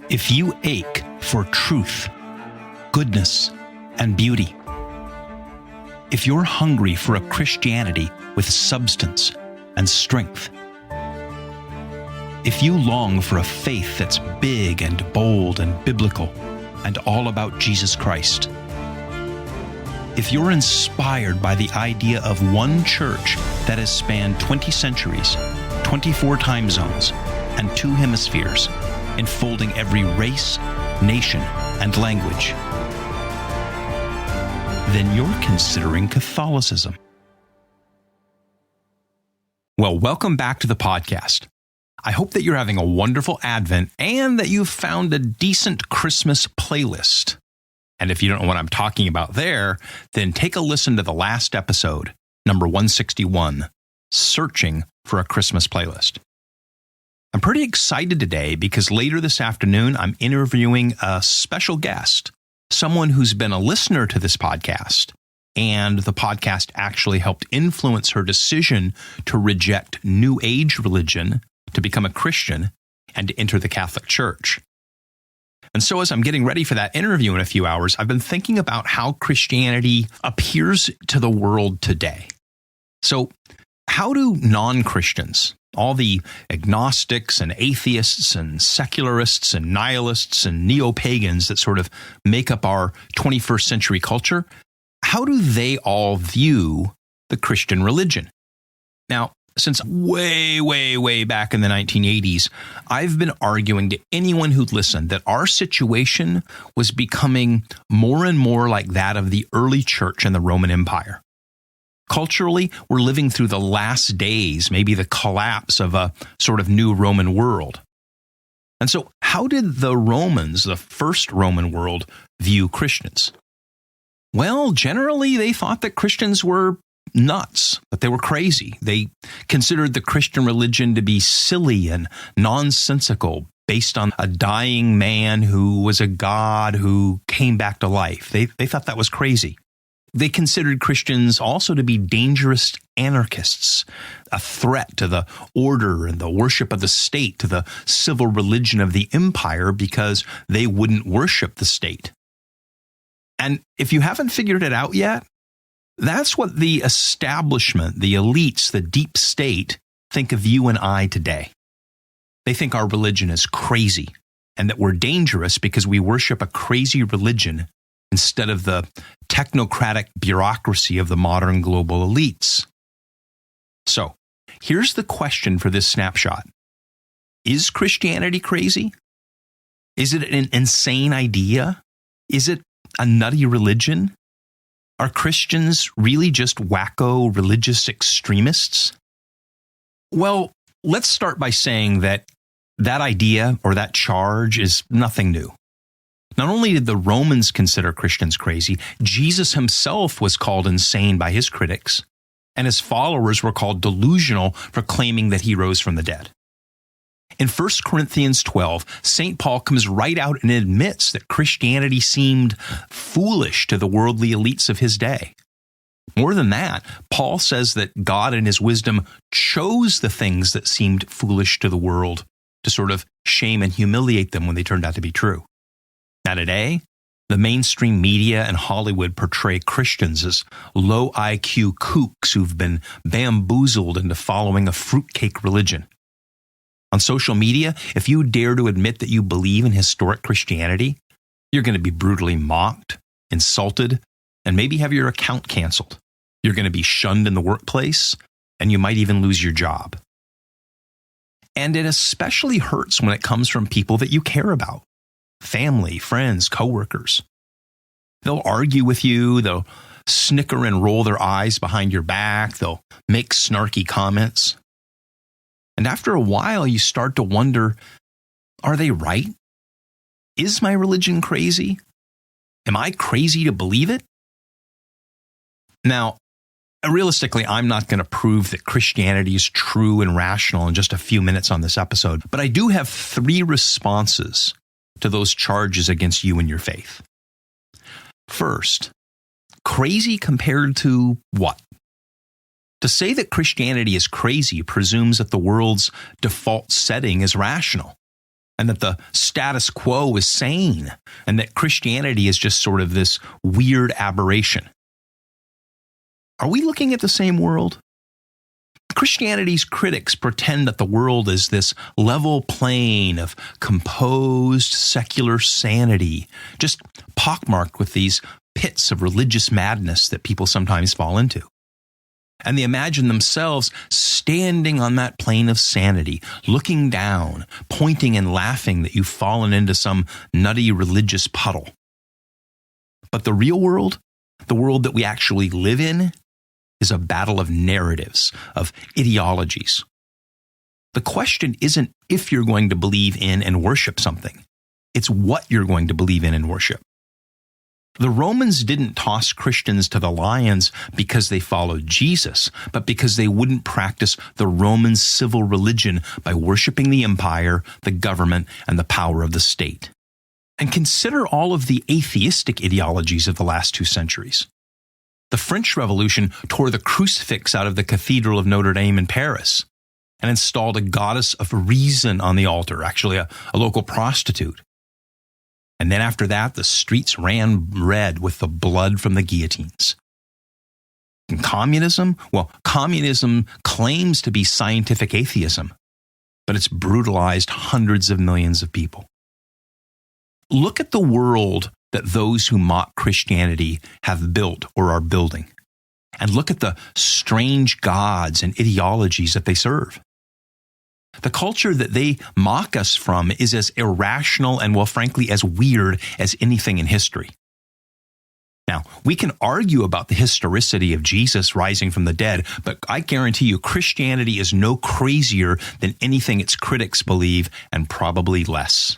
If you ache for truth, goodness, and beauty, if you're hungry for a Christianity with substance and strength, if you long for a faith that's big and bold and biblical and all about Jesus Christ, if you're inspired by the idea of one church that has spanned 20 centuries, 24 time zones, and 2 hemispheres, enfolding every race, nation, and language, then you're considering Catholicism. Well, welcome back to the podcast. I hope that you're having a wonderful Advent and that you've found a decent Christmas playlist. And if you don't know what I'm talking about there, then take a listen to the last episode, number 161, Searching for a Christmas Playlist. I'm pretty excited today because later this afternoon, I'm interviewing a special guest, someone who's been a listener to this podcast, and the podcast actually helped influence her decision to reject New Age religion, to become a Christian, and to enter the Catholic Church. And so as I'm getting ready for that interview in a few hours, I've been thinking about how Christianity appears to the world today. So how do non-Christians, all the agnostics and atheists and secularists and nihilists and neopagans that sort of make up our 21st century culture, how do they all view the Christian religion? Now, since way back in the 1980s, I've been arguing to anyone who'd listened that our situation was becoming more and more like that of the early church and the Roman Empire. Culturally, we're living through the last days, maybe the collapse of a sort of new Roman world. And so how did the Romans, the first Roman world, view Christians? Well, generally, they thought that Christians were nuts, that they were crazy. They considered the Christian religion to be silly and nonsensical, based on a dying man who was a god who came back to life. They thought that was crazy. They considered Christians also to be dangerous anarchists, a threat to the order and the worship of the state, to the civil religion of the empire, because they wouldn't worship the state. And if you haven't figured it out yet, that's what the establishment, the elites, the deep state think of you and I today. They think our religion is crazy and that we're dangerous because we worship a crazy religion instead of the technocratic bureaucracy of the modern global elites. So, here's the question for this snapshot. Is Christianity crazy? Is it an insane idea? Is it a nutty religion? Are Christians really just wacko religious extremists? Well, let's start by saying that idea or that charge is nothing new. Not only did the Romans consider Christians crazy, Jesus himself was called insane by his critics, and his followers were called delusional for claiming that he rose from the dead. In 1 Corinthians 12, St. Paul comes right out and admits that Christianity seemed foolish to the worldly elites of his day. More than that, Paul says that God in his wisdom chose the things that seemed foolish to the world to sort of shame and humiliate them when they turned out to be true. Now today, the mainstream media and Hollywood portray Christians as low IQ kooks who've been bamboozled into following a fruitcake religion. On social media, if you dare to admit that you believe in historic Christianity, you're going to be brutally mocked, insulted, and maybe have your account canceled. You're going to be shunned in the workplace, and you might even lose your job. And it especially hurts when it comes from people that you care about. Family, friends, coworkers. They'll argue with you, they'll snicker and roll their eyes behind your back, they'll make snarky comments. And after a while, you start to wonder, are they right? Is my religion crazy? Am I crazy to believe it? Now, realistically, I'm not going to prove that Christianity is true and rational in just a few minutes on this episode, but I do have 3 responses to those charges against you and your faith. First, crazy compared to what? To say that Christianity is crazy presumes that the world's default setting is rational. and that the status quo is sane, and that Christianity is just sort of this weird aberration. Are we looking at the same world? Christianity's critics pretend that the world is this level plane of composed secular sanity, just pockmarked with these pits of religious madness that people sometimes fall into. And they imagine themselves standing on that plane of sanity, looking down, pointing and laughing that you've fallen into some nutty religious puddle. But the real world, the world that we actually live in, is a battle of narratives, of ideologies. The question isn't if you're going to believe in and worship something. It's what you're going to believe in and worship. The Romans didn't toss Christians to the lions because they followed Jesus, but because they wouldn't practice the Roman civil religion by worshiping the empire, the government, and the power of the state. And consider all of the atheistic ideologies of the last 2 centuries. The French Revolution tore the crucifix out of the Cathedral of Notre Dame in Paris and installed a goddess of reason on the altar, actually a local prostitute. And then after that, the streets ran red with the blood from the guillotines. And communism? Well, communism claims to be scientific atheism, but it's brutalized hundreds of millions of people. Look at the world that those who mock Christianity have built or are building, and look at the strange gods and ideologies that they serve. The culture that they mock us from is as irrational and, well, frankly, as weird as anything in history. Now, we can argue about the historicity of Jesus rising from the dead, but I guarantee you Christianity is no crazier than anything its critics believe, and probably less.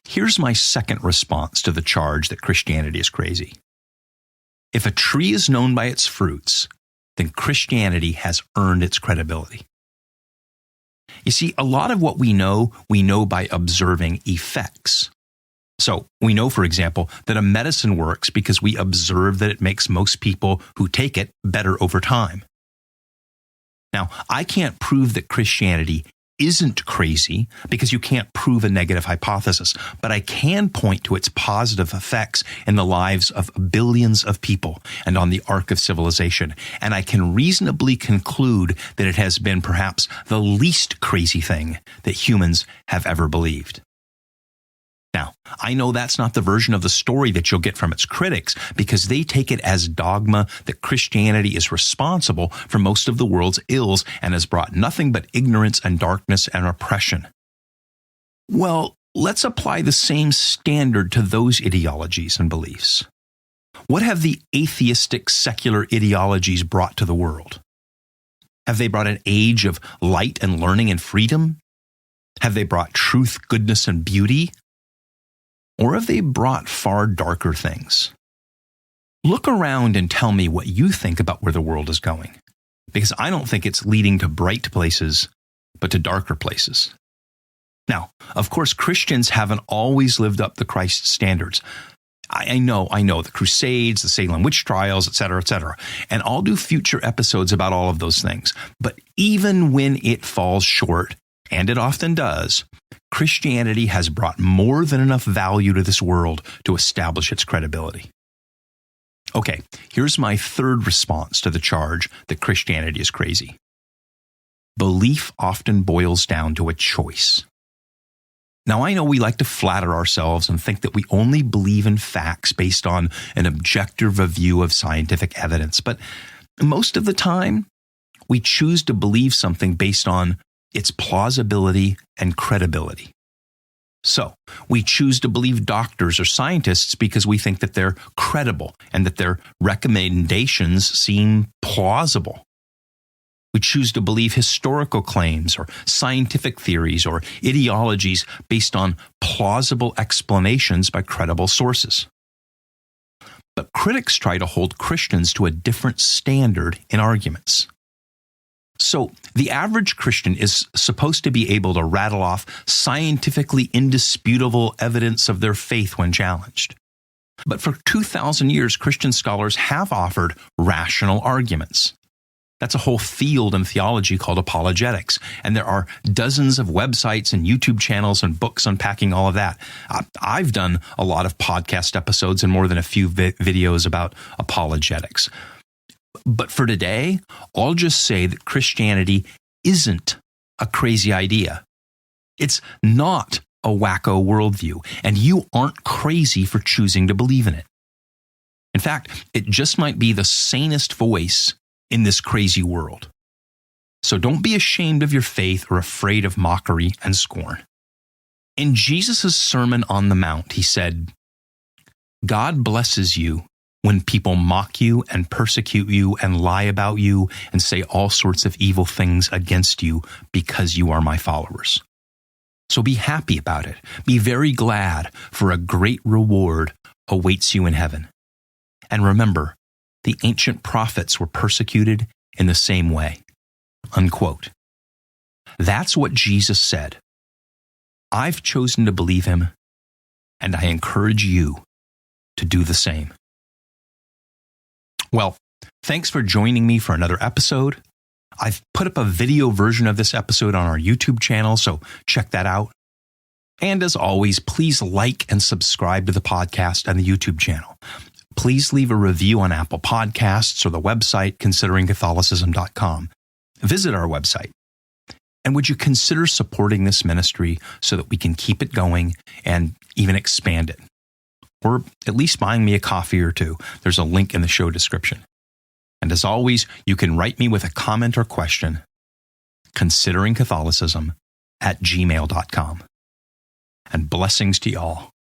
Here's my second response to the charge that Christianity is crazy. If a tree is known by its fruits, then Christianity has earned its credibility. You see, a lot of what we know by observing effects. So we know, for example, that a medicine works because we observe that it makes most people who take it better over time. Now, I can't prove that Christianity isn't crazy because you can't prove a negative hypothesis, but I can point to its positive effects in the lives of billions of people and on the arc of civilization, and I can reasonably conclude that it has been perhaps the least crazy thing that humans have ever believed. Now, I know that's not the version of the story that you'll get from its critics because they take it as dogma that Christianity is responsible for most of the world's ills and has brought nothing but ignorance and darkness and oppression. Well, let's apply the same standard to those ideologies and beliefs. What have the atheistic secular ideologies brought to the world? Have they brought an age of light and learning and freedom? Have they brought truth, goodness, and beauty? Or have they brought far darker things? Look around and tell me what you think about where the world is going, because I don't think it's leading to bright places, but to darker places. Now, of course, Christians haven't always lived up to Christ's standards. I know, the Crusades, the Salem witch trials, etc., and I'll do future episodes about all of those things. But even when it falls short, and it often does, Christianity has brought more than enough value to this world to establish its credibility. Okay, here's my third response to the charge that Christianity is crazy. Belief often boils down to a choice. Now, I know we like to flatter ourselves and think that we only believe in facts based on an objective review of scientific evidence, but most of the time, we choose to believe something based on its plausibility and credibility. So, we choose to believe doctors or scientists because we think that they're credible and that their recommendations seem plausible. We choose to believe historical claims or scientific theories or ideologies based on plausible explanations by credible sources. But critics try to hold Christians to a different standard in arguments. So, the average Christian is supposed to be able to rattle off scientifically indisputable evidence of their faith when challenged. But for 2,000 years, Christian scholars have offered rational arguments. That's a whole field in theology called apologetics. And there are dozens of websites and YouTube channels and books unpacking all of that. I've done a lot of podcast episodes and more than a few videos about apologetics. But for today, I'll just say that Christianity isn't a crazy idea. It's not a wacko worldview, and you aren't crazy for choosing to believe in it. In fact, it just might be the sanest voice in this crazy world. So don't be ashamed of your faith or afraid of mockery and scorn. In Jesus' Sermon on the Mount, he said, God blesses you when people mock you and persecute you and lie about you and say all sorts of evil things against you because you are my followers. So be happy about it. Be very glad, for a great reward awaits you in heaven. And remember, the ancient prophets were persecuted in the same way. Unquote. That's what Jesus said. I've chosen to believe him, and I encourage you to do the same. Well, thanks for joining me for another episode. I've put up a video version of this episode on our YouTube channel, so check that out. And as always, please like and subscribe to the podcast and the YouTube channel. Please leave a review on Apple Podcasts or the website consideringcatholicism.com. Visit our website. And would you consider supporting this ministry so that we can keep it going and even expand it? Or at least buying me a coffee or two. There's a link in the show description. And as always, you can write me with a comment or question, consideringcatholicism@gmail.com. And blessings to y'all.